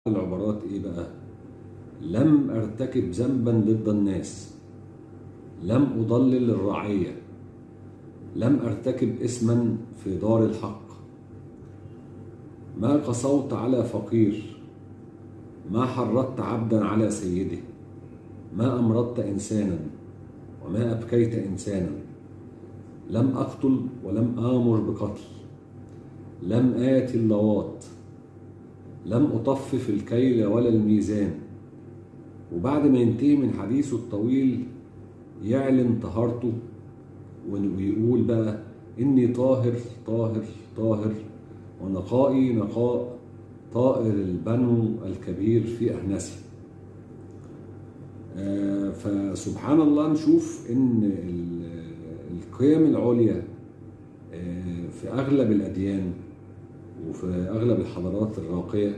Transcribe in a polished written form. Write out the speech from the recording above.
العبارات ايه بقى؟ لم ارتكب ذنبا ضد الناس، لم اضلل الرعية، لم ارتكب اسما في دار الحق، ما قسوت على فقير، ما حرضت عبدا على سيده، ما امرضت انسانا وما ابكيت انسانا، لم اقتل ولم امر بقتل، لم آت اللواط، لم أطفف الكيل ولا الميزان. وبعد ما ينتهي من حديثه الطويل يعلن طهارته ويقول بقى: إني طاهر طاهر طاهر، ونقائي نقاء طائر البنو الكبير في أهنسي. فسبحان الله نشوف إن القيم العليا في أغلب الأديان وفي أغلب الحضارات الراقية